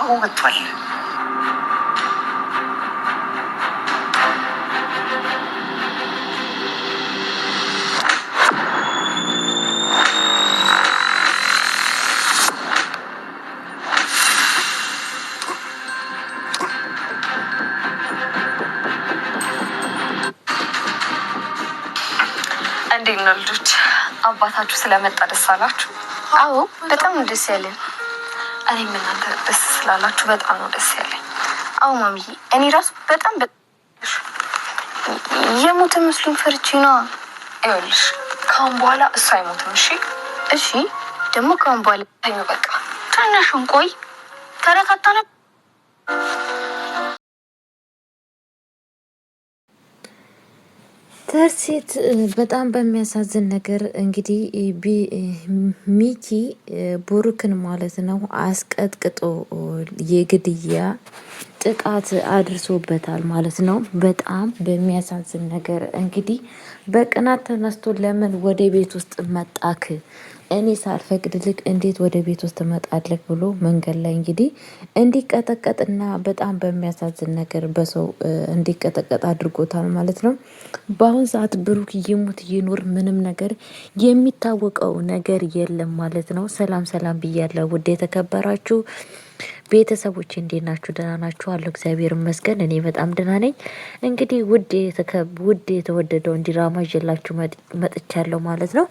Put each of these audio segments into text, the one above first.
አዎ ወጥቷል። እንዴት ነው ልጆች? አባታችሁ ስለመጣ ደስ አላችሁ? አዎ በጣም ነው ደስ ያለን። እኔም እናንተ ደስ ስላላችሁ በጣም ነው ደስ ያለኝ። አዎ ማሚዬ፣ እኔ ራሱ በጣም የሞተ መስሎኝ ፈርቼ ነው። ይኸውልሽ ከአሁን በኋላ እሱ አይሞትም። እሺ እሺ። ደግሞ ከአሁን በኋላ ተኙ በቃ። ታናሹን ቆይ ተረካታ ነበር። ተርሴት በጣም በሚያሳዝን ነገር እንግዲህ ሚኪ ቡሩክን ማለት ነው አስቀጥቅጦ የግድያ ጥቃት አድርሶበታል ማለት ነው። በጣም በሚያሳዝን ነገር እንግዲህ በቅናት ተነስቶ ለምን ወደ ቤት ውስጥ መጣክ? እኔ ሳልፈቅድልክ እንዴት ወደ ቤት ውስጥ ትመጣለህ? ብሎ መንገድ ላይ እንግዲህ እንዲቀጠቀጥና በጣም በሚያሳዝን ነገር በሰው እንዲቀጠቀጥ አድርጎታል ማለት ነው። በአሁን ሰዓት ብሩክ ይሙት ይኑር ምንም ነገር የሚታወቀው ነገር የለም ማለት ነው። ሰላም ሰላም ብያለሁ ውድ የተከበራችሁ ቤተሰቦች እንዴት ናችሁ? ደህና ናችሁ? አለሁ እግዚአብሔር ይመስገን እኔ በጣም ደህና ነኝ። እንግዲህ ውድ የተወደደውን ድራማ ይዤላችሁ መጥቻለሁ ማለት ነው።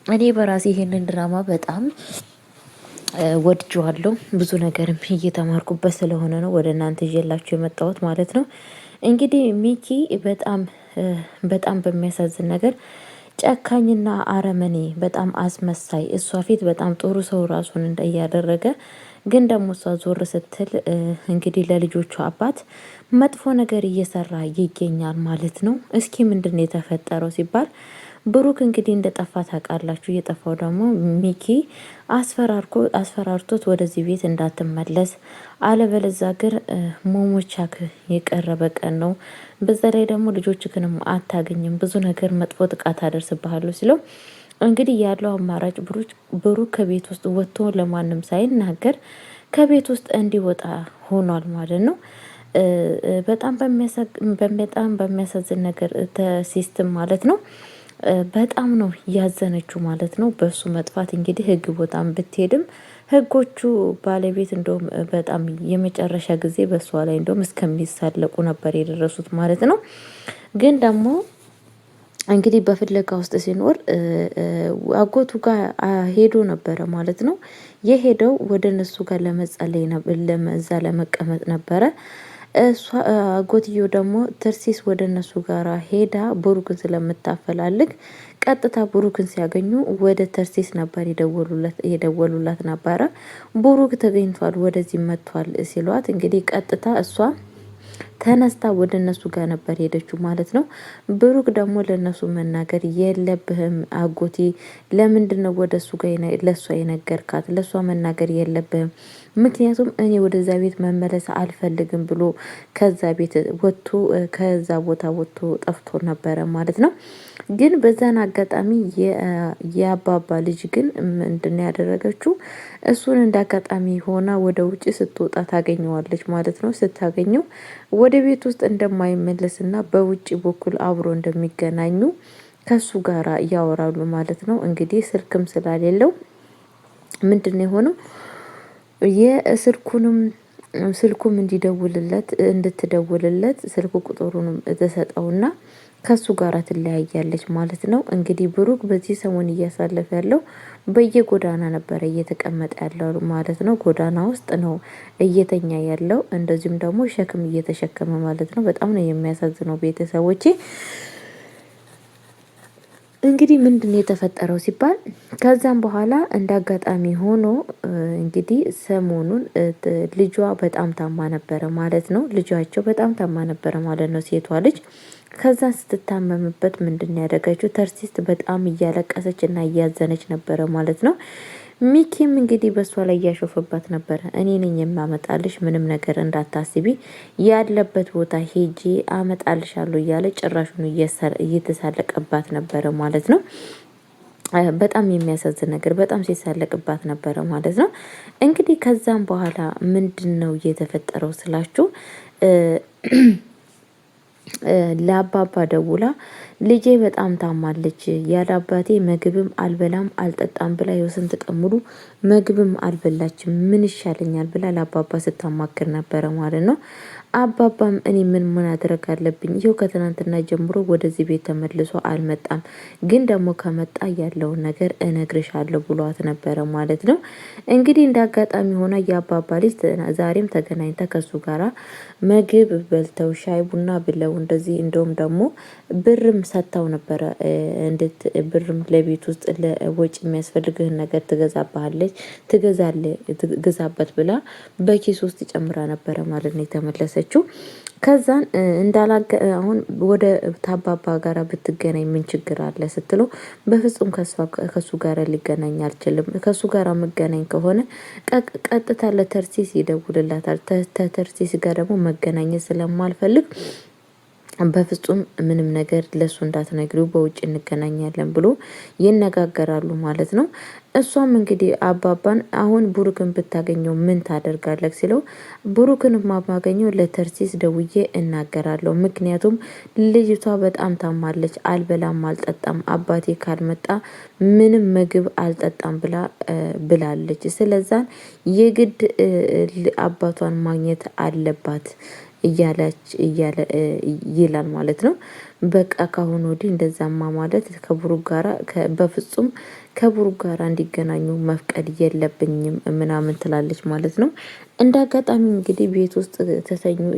እኔ በራሴ ይሄንን ድራማ በጣም ወድጄዋለሁ። ብዙ ነገርም እየተማርኩበት ስለሆነ ነው ወደ እናንተ ይዤላችሁ የመጣሁት ማለት ነው። እንግዲህ ሚኪ በጣም በሚያሳዝን ነገር ጨካኝና አረመኔ በጣም አስመሳይ፣ እሷ ፊት በጣም ጥሩ ሰው ራሱን እያደረገ ግን ደግሞ እሷ ዞር ስትል እንግዲህ ለልጆቹ አባት መጥፎ ነገር እየሰራ ይገኛል ማለት ነው። እስኪ ምንድን ነው የተፈጠረው ሲባል ብሩክ እንግዲህ እንደጠፋ ታውቃላችሁ። እየጠፋው ደግሞ ሚኪ አስፈራርቶት ወደዚህ ቤት እንዳትመለስ አለበለዛ ግን ሞሞቻክ የቀረበ ቀን ነው፣ በዛ ላይ ደግሞ ልጆችክንም አታገኝም፣ ብዙ ነገር መጥፎ ጥቃት አደርስብሃለሁ ሲለው እንግዲህ ያለው አማራጭ ብሩክ ከቤት ውስጥ ወጥቶ ለማንም ሳይናገር ከቤት ውስጥ እንዲወጣ ሆኗል ማለት ነው። በጣም በሚያሳዝን ነገር ሲስትም ማለት ነው በጣም ነው ያዘነችው ማለት ነው። በሱ መጥፋት እንግዲህ ህግ ቦታም ብትሄድም ህጎቹ ባለቤት እንደውም በጣም የመጨረሻ ጊዜ በሷ ላይ እንደውም እስከሚሳለቁ ነበር የደረሱት ማለት ነው። ግን ደግሞ እንግዲህ በፍለጋ ውስጥ ሲኖር አጎቱ ጋር ሄዶ ነበረ ማለት ነው። የሄደው ወደ እነሱ ጋር ለመጸለይ እዛ ለመቀመጥ ነበረ። እሷ አጎትየው ደግሞ ትርሲስ ወደ እነሱ ጋር ሄዳ ብሩክን ስለምታፈላልግ ቀጥታ ብሩክን ሲያገኙ ወደ ተርሲስ ነበር የደወሉላት ነበረ። ብሩክ ተገኝቷል፣ ወደዚህ መጥቷል ሲሏት እንግዲህ ቀጥታ እሷ ተነስታ ወደ እነሱ ጋር ነበር ሄደችው ማለት ነው። ብሩክ ደግሞ ለነሱ መናገር የለብህም አጎቴ፣ ለምንድን ነው ወደ እሱ ጋር ለእሷ የነገርካት? ለእሷ መናገር የለብህም ምክንያቱም እኔ ወደዛ ቤት መመለስ አልፈልግም ብሎ ከዛ ቤት ወጥቶ ከዛ ቦታ ወጥቶ ጠፍቶ ነበረ ማለት ነው። ግን በዛን አጋጣሚ የአባባ ልጅ ግን ምንድን ያደረገችው እሱን እንደ አጋጣሚ ሆና ወደ ውጭ ስትወጣ ታገኘዋለች ማለት ነው። ስታገኘው ወደ ቤት ውስጥ እንደማይመለስና በውጭ በኩል አብሮ እንደሚገናኙ ከሱ ጋር ያወራሉ ማለት ነው። እንግዲህ ስልክም ስላሌለው ምንድነው የሆነው ስልኩም እንድትደውልለት ስልክ ቁጥሩንም ተሰጠውና ከሱ ጋር ትለያያለች ማለት ነው። እንግዲህ ብሩክ በዚህ ሰሞን እያሳለፈ ያለው በየጎዳና ነበረ እየተቀመጠ ያለው ማለት ነው። ጎዳና ውስጥ ነው እየተኛ ያለው፣ እንደዚሁም ደግሞ ሸክም እየተሸከመ ማለት ነው። በጣም ነው የሚያሳዝነው ቤተሰቦቼ። እንግዲህ ምንድነው የተፈጠረው ሲባል ከዛም በኋላ እንደ አጋጣሚ ሆኖ እንግዲህ ሰሞኑን ልጇ በጣም ታማ ነበረ ማለት ነው። ልጇቸው በጣም ታማ ነበረ ማለት ነው፣ ሴቷ ልጅ። ከዛ ስትታመምበት ምንድን ያደረገችው ተርሲስት በጣም እያለቀሰች እና እያዘነች ነበረ ማለት ነው። ሚኪም እንግዲህ በሷ ላይ እያሾፈባት ነበረ። እኔ ነኝ የማመጣልሽ፣ ምንም ነገር እንዳታስቢ፣ ያለበት ቦታ ሄጄ አመጣልሻለሁ እያለ ጭራሹን እየተሳለቀባት ነበረ ማለት ነው። በጣም የሚያሳዝን ነገር በጣም ሲሳለቅባት ነበረ ማለት ነው። እንግዲህ ከዛም በኋላ ምንድን ነው እየተፈጠረው ስላችሁ ለአባባ ደውላ ልጄ በጣም ታማለች፣ ያለ አባቴ ምግብም አልበላም አልጠጣም ብላ የስንት ቀን ሙሉ ምግብም አልበላችም፣ ምን ይሻለኛል ብላ ለአባባ ስታማክር ነበረ ማለት ነው። አባባም እኔ ምን ማድረግ አለብኝ? ይኸው ከትናንትና ጀምሮ ወደዚህ ቤት ተመልሶ አልመጣም፣ ግን ደግሞ ከመጣ ያለውን ነገር እነግርሻለሁ ብሏት ነበረ ማለት ነው። እንግዲህ እንደ አጋጣሚ ሆና የአባባ ልጅ ዛሬም ተገናኝታ ከሱ ጋራ ምግብ በልተው ሻይ ቡና ብለው እንደዚህ እንደውም ደግሞ ብርም ሰጥታው ነበረ። እንዴት ብርም ለቤት ውስጥ ለወጪ የሚያስፈልግህን ነገር ትገዛባለች ትገዛበት ብላ በኪስ ውስጥ ጨምራ ነበረ ማለት ነው የተመለሰችው። ከዛን አሁን ወደ ታባባ ጋራ ብትገናኝ ምን ችግር አለ ስትለው በፍጹም ከሱ ጋር ሊገናኝ አልችልም። ከሱ ጋር መገናኝ ከሆነ ቀጥታ ለተርሲስ ይደውልላታል። ተርሲስ ጋር ደግሞ መገናኘት ስለማልፈልግ በፍጹም ምንም ነገር ለሱ እንዳትነግሪው በውጭ እንገናኛለን ብሎ ይነጋገራሉ ማለት ነው። እሷም እንግዲህ አባባን አሁን ብሩክን ብታገኘው ምን ታደርጋለህ ሲለው ብሩክን ማገኘው ለተርሲስ ደውዬ እናገራለሁ፣ ምክንያቱም ልጅቷ በጣም ታማለች፣ አልበላም አልጠጣም፣ አባቴ ካልመጣ ምንም ምግብ አልጠጣም ብላለች። ስለዛን የግድ አባቷን ማግኘት አለባት እያለ ይላል ማለት ነው። በቃ ካሁን ወዲህ እንደዛማ ማለት ከብሩክ ጋራ በፍጹም ከብሩክ ጋራ እንዲገናኙ መፍቀድ የለብኝም ምናምን ትላለች ማለት ነው። እንደ አጋጣሚ እንግዲህ ቤት ውስጥ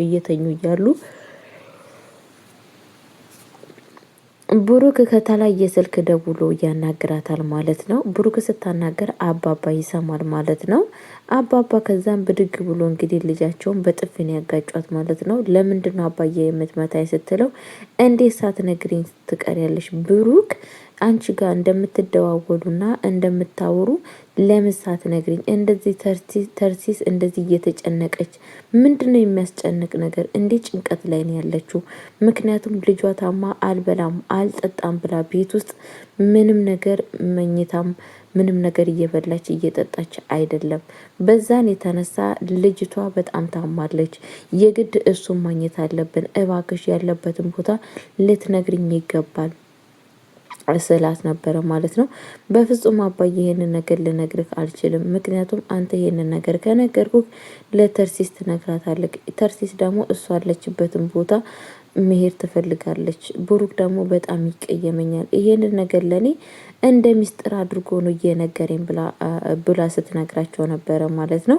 እየተኙ እያሉ ብሩክ ከተለያየ ስልክ ደውሎ ያናግራታል ማለት ነው። ብሩክ ስታናገር አባባ ይሰማል ማለት ነው። አባባ ከዛም ብድግ ብሎ እንግዲህ ልጃቸውን በጥፊን ያጋጯት ማለት ነው። ለምንድን ነው አባዬ የምትመታኝ ስትለው እንዴት ሳትነግሪኝ ትቀሪያለሽ? ብሩክ አንቺ ጋር እንደምትደዋወሉና እንደምታወሩ ለምን ሳትነግሪኝ? እንደዚህ ተርሲስ እንደዚህ እየተጨነቀች ምንድነው የሚያስጨንቅ ነገር? እንዴ ጭንቀት ላይ ነው ያለችው። ምክንያቱም ልጇ ታማ አልበላም አልጠጣም ብላ ቤት ውስጥ ምንም ነገር መኝታም ምንም ነገር እየበላች እየጠጣች አይደለም። በዛን የተነሳ ልጅቷ በጣም ታማለች። የግድ እሱን ማግኘት አለብን። እባክሽ ያለበትን ቦታ ልትነግሪኝ ይገባል ስላት ነበረ ማለት ነው። በፍጹም አባዬ ይሄንን ነገር ልነግርህ አልችልም። ምክንያቱም አንተ ይሄንን ነገር ከነገርኩህ ለተርሲስ ትነግራታለህ። ተርሲስ ደግሞ እሷ ያለችበትን ቦታ መሄድ ትፈልጋለች። ብሩክ ደግሞ በጣም ይቀየመኛል። ይሄንን ነገር ለኔ እንደ ሚስጥር አድርጎ ነው እየነገረኝ ብላ ስትነግራቸው ነበረ ማለት ነው።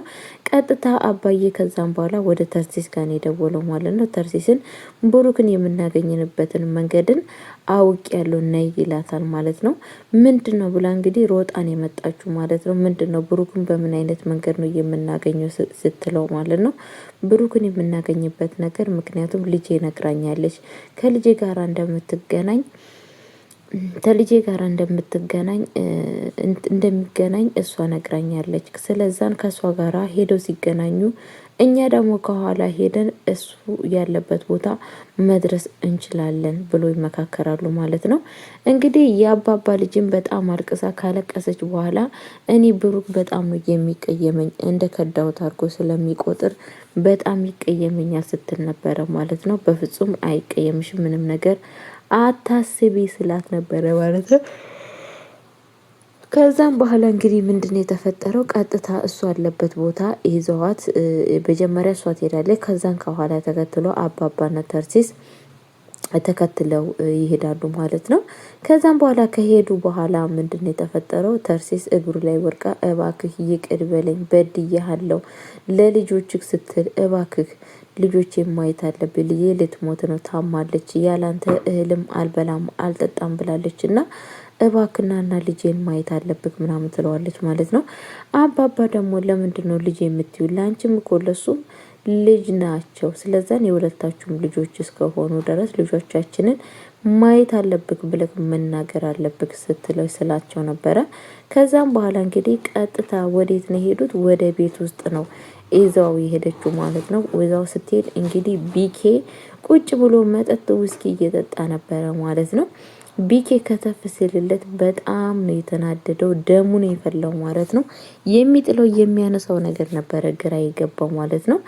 ቀጥታ አባዬ ከዛም በኋላ ወደ ተርሲስ ጋር የደወለው ማለት ነው። ተርሲስን ብሩክን የምናገኝንበትን መንገድን አውቅ ያለው ነይ ይላታል ማለት ነው። ምንድነው ብላ እንግዲህ ሮጣን የመጣችሁ ማለት ነው። ምንድነው ብሩክን በምን አይነት መንገድ ነው የምናገኘው ስትለው ማለት ነው። ብሩክን የምናገኝበት ነገር ምክንያቱም ልጄ ነግራኛለች ከልጄ ጋር እንደሚገናኝ እሷ ነግራኛለች። ስለዛን ከእሷ ጋራ ሄደው ሲገናኙ እኛ ደግሞ ከኋላ ሄደን እሱ ያለበት ቦታ መድረስ እንችላለን ብሎ ይመካከራሉ ማለት ነው። እንግዲህ የአባባ ልጅም በጣም አልቅሳ ካለቀሰች በኋላ እኔ ብሩክ በጣም ነው የሚቀየመኝ እንደ ከዳውት አድርጎ ስለሚቆጥር በጣም ይቀየመኛል ስትል ነበረ ማለት ነው። በፍጹም አይቀየምሽም ምንም ነገር አታስቢ ስላት ነበረ ማለት ነው። ከዛም በኋላ እንግዲህ ምንድነው የተፈጠረው? ቀጥታ እሱ ያለበት ቦታ ይዘዋት መጀመሪያ እሷ ትሄዳለች። ከዛን ከኋላ ተከትሎ አባባና ተርሲስ ተከትለው ይሄዳሉ ማለት ነው። ከዛም በኋላ ከሄዱ በኋላ ምንድነው የተፈጠረው? ተርሲስ እግሩ ላይ ወርቃ እባክህ ይቅር በለኝ በድያለሁ፣ ለልጆችህ ስትል እባክህ ልጆች ማየት አለብኝ፣ ልጄ ልትሞት ነው፣ ታማለች፣ ያላንተ እህልም አልበላም አልጠጣም ብላለች እና እባክናና ልጄን ማየት አለብክ ምናምን ትለዋለች ማለት ነው። አባባ ደግሞ ለምንድን ነው ልጄ የምትዩ? ለአንቺም እኮ ለሱም ልጅ ናቸው። ስለዛን የሁለታችሁም ልጆች እስከሆኑ ድረስ ልጆቻችንን ማየት አለብክ ብለክ መናገር አለብክ ስትለው ስላቸው ነበረ። ከዛም በኋላ እንግዲህ ቀጥታ ወዴት ነው የሄዱት? ወደ ቤት ውስጥ ነው ይዛው የሄደችው ማለት ነው። ወዛው ስትሄድ እንግዲህ ቢኬ ቁጭ ብሎ መጠጥ ውስኪ እየጠጣ ነበረ ማለት ነው። ቢኬ ከተፍ ሲልለት በጣም ነው የተናደደው። ደሙ ነው የፈላው ማለት ነው። የሚጥለው የሚያነሳው ነገር ነበረ ግራ የገባው ማለት ነው።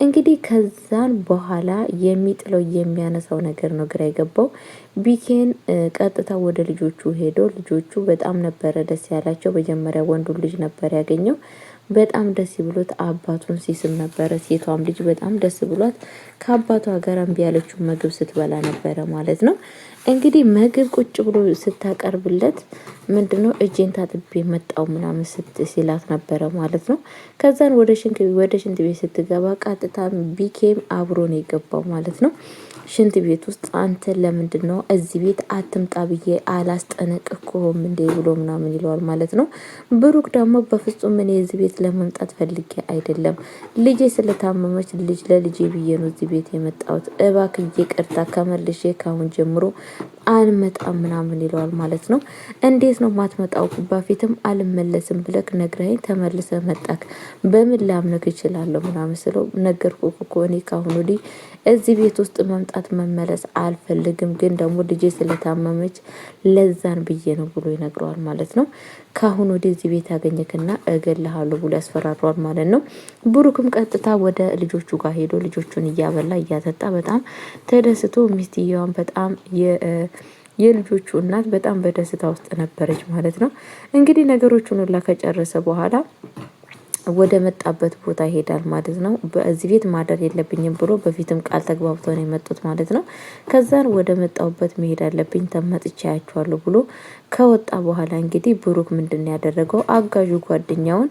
እንግዲህ ከዛን በኋላ የሚጥለው የሚያነሳው ነገር ነው ግራ የገባው። ቢኬን ቀጥታ ወደ ልጆቹ ሄዶ ልጆቹ በጣም ነበረ ደስ ያላቸው። መጀመሪያ ወንዱ ልጅ ነበር ያገኘው። በጣም ደስ ብሎት አባቱን ሲስም ነበረ። ሴቷም ልጅ በጣም ደስ ብሏት ከአባቷ ጋር እምቢ ያለችው ምግብ ስትበላ ነበረ ማለት ነው። እንግዲህ ምግብ ቁጭ ብሎ ስታቀርብለት ምንድነው እጄን ታጥቤ መጣው ምናምን ሲላት ነበረ ማለት ነው። ከዛን ወደ ሽንት ቤት ስትገባ ቀጥታ ቢኬም አብሮ ነው የገባው ማለት ነው። ሽንት ቤት ውስጥ አንተ ለምንድነው እዚህ ቤት አትምጣ ብዬ አላስጠነቅቅኩም እንዴ ብሎ ምናምን ይለዋል ማለት ነው። ብሩክ ደግሞ በፍጹም እኔ እዚህ ቤት ለመምጣት ፈልጌ አይደለም፣ ልጄ ስለታመመች ለልጄ ብዬ ነው እዚህ ቤት የመጣሁት፣ እባክህ ይቅርታ ከመልሼ ካሁን ጀምሮ አልመጣም ምናምን ይለዋል ማለት ነው። እንዴት ነው ማትመጣው? በፊትም አልመለስም ብለክ ነግረኝ ተመልሰ መጣክ፣ በምን ላምነክ እችላለሁ ምናምን ስለው ነገርኩህ እኮ እኔ ካሁን ወዲህ እዚህ ቤት ውስጥ መምጣት መመለስ አልፈልግም፣ ግን ደግሞ ልጄ ስለታመመች ለዛን ብዬ ነው ብሎ ይነግረዋል ማለት ነው። ካሁን ወዲህ እዚህ ቤት ያገኘክና እገልሃለሁ ብሎ ያስፈራረዋል ማለት ነው። ብሩክም ቀጥታ ወደ ልጆቹ ጋር ሄዶ ልጆቹን እያበላ እያጠጣ በጣም ተደስቶ ሚስትየዋን በጣም የልጆቹ እናት በጣም በደስታ ውስጥ ነበረች ማለት ነው። እንግዲህ ነገሮቹን ሁላ ከጨረሰ በኋላ ወደ መጣበት ቦታ ይሄዳል ማለት ነው። በዚህ ቤት ማደር የለብኝም ብሎ በፊትም ቃል ተግባብተው ነው የመጡት ማለት ነው። ከዛን ወደ መጣውበት መሄድ አለብኝ ተመጥቻ ያያቸዋለሁ ብሎ ከወጣ በኋላ እንግዲህ ብሩክ ምንድን ያደረገው አጋዡ ጓደኛውን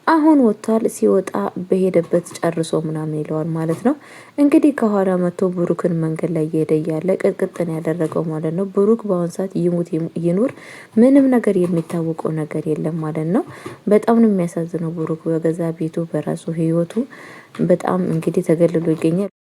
አሁን ወጥቷል። ሲወጣ በሄደበት ጨርሶ ምናምን ይለዋል ማለት ነው። እንግዲህ ከኋላ መጥቶ ብሩክን መንገድ ላይ እየሄደ እያለ ቅጥቅጥን ያደረገው ማለት ነው። ብሩክ በአሁን ሰዓት ይሙት ይኑር ምንም ነገር የሚታወቀው ነገር የለም ማለት ነው። በጣም ነው የሚያሳዝነው። ብሩክ በገዛ ቤቱ በራሱ ህይወቱ በጣም እንግዲህ ተገልሎ ይገኛል።